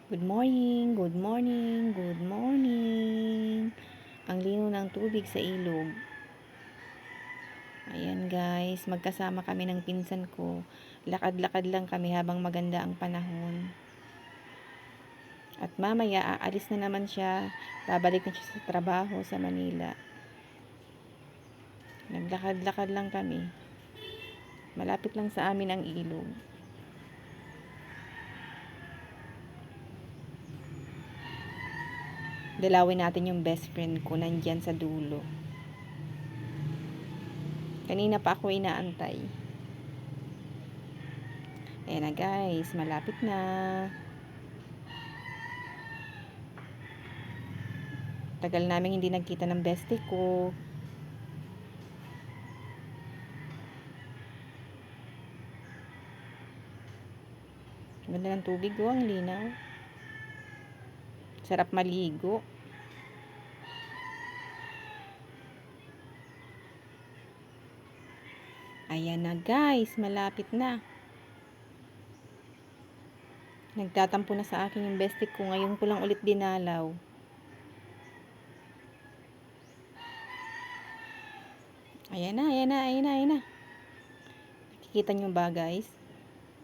Good morning, good morning, good morning. Ang lino ng tubig sa ilog. Ayan guys, magkasama kami ng pinsan ko. Lakad-lakad lang kami habang maganda ang panahon. At mamaya aalis na naman siya. Babalik na siya sa trabaho sa Manila. Naglakad-lakad lang kami. Malapit lang sa amin ang ilog. Dalawin natin yung best friend ko nandyan sa dulo. Kanina pa ako inaantay. Ayan na guys, malapit na. Tagal namin hindi nagkita ng bestie ko. Ganda ng tubig ko, ang linaw. Sarap maligo. Ayan na guys, malapit na. Nagtatampo na sa akin yung bestie ko. Ngayon ko lang ulit dinalaw. Ayan na, ayan na, ayan na, ayan na. Nakikita nyo ba guys?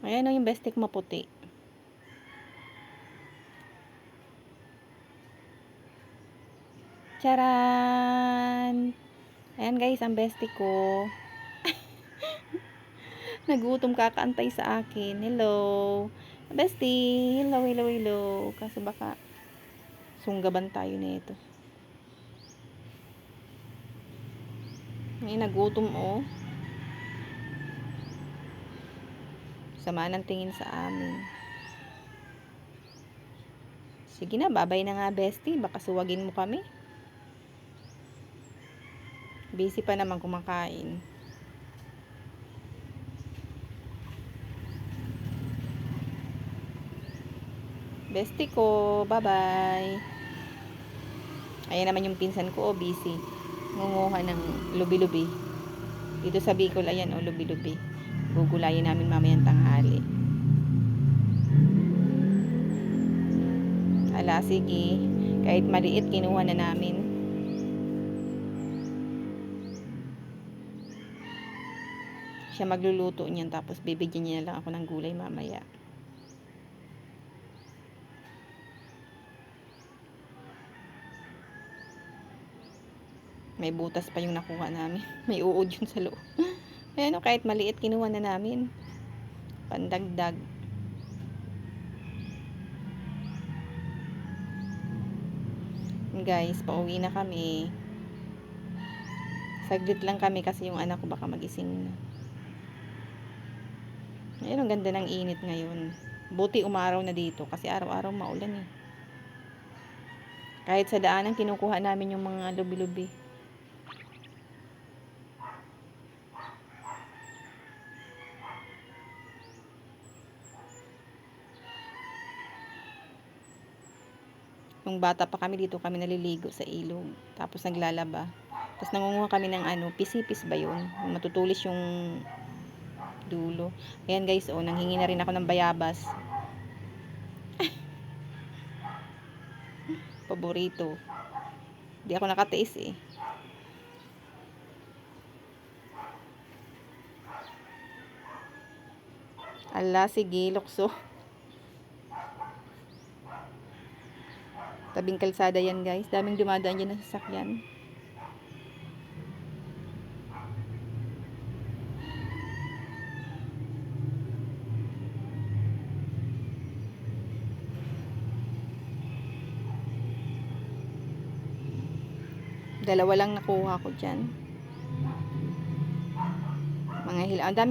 Ayan na yung bestie ko maputi. Charan! Ayan guys, ang bestie ko. Nagutom kakaantay sa akin. Hello. Bestie. Hello, hello, hello. Kaso baka sunggaban tayo nito. Ngayon nagutom oh. Sama ng tingin sa amin. Sige na, babay na nga bestie. Baka suwagin mo kami. Busy pa naman kumakain. Bestie ko, bye-bye. Ayan naman yung pinsan ko, oh, busy. Ngunguha ng lubi-lubi. Dito sa Bicol, ayan, oh, lubi-lubi. Gugulayin namin mamayang tanghali. Ala, sige. Kahit maliit, kinuha na namin. Siya magluluto niyan, tapos bibigyan niya lang ako ng gulay mamaya. May butas pa yung nakuha namin. May uod yun sa loob. Ayan o, kahit maliit, kinuha na namin. Pandagdag. Guys, pauwi na kami. Saglit lang kami kasi yung anak ko baka magising na. Ayan, ang ganda ng init ngayon. Buti umaraw na dito kasi araw-araw maulan eh. Kahit sa daanan kinukuha namin yung mga lubi-lubi. Nung bata pa kami dito kami naliligo sa ilog. Tapos naglalaba. Tapos nangunguha kami ng pisipis ba yun? Matutulis yung dulo. Ayan guys, oh, nanghingi na rin ako ng bayabas. Paborito. Di ako nakatiis eh. Ala, sige, lukso. Tabing kalsada yan guys. Daming dumadaan dyan na sasakyan. Dalawa lang nakuha ko dyan. Mga hila. Ang dami